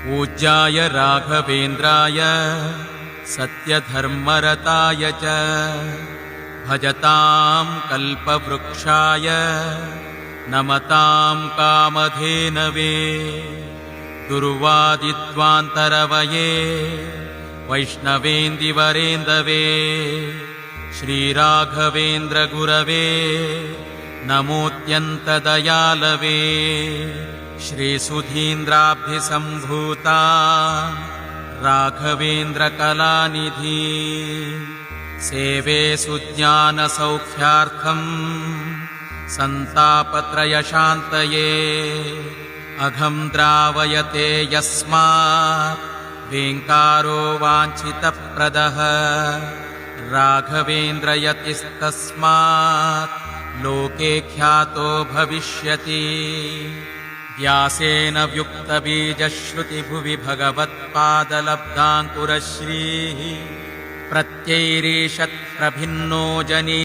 पूज्याय राघवेन्द्राय सत्यधर्मरताय च भजतां कल्पवृक्षाय नमतां कामधेनवे दुर्वादिध्वान्तरवये वैष्णवेन्दिवरेन्दवे श्रीराघवेन्द्रगुरवे नमोऽत्यन्तदयालवे श्रीसुधीन्द्राब्धिसम्भूता राघवेन्द्रकलानिधि सेवे सुज्ञानसौख्यार्थम् सन्तापत्रयशान्तये अघं द्रावयते यस्मात् वेङ्कारो वाञ्छितप्रदः राघवेन्द्रयतिस्तस्मात् लोके ख्यातो भविष्यति। व्यासेन व्युक्तबीजश्रुतिभुवि भगवत्पादलब्धाङ्कुरश्रीः प्रत्यैरीषत्प्रभिन्नो जनि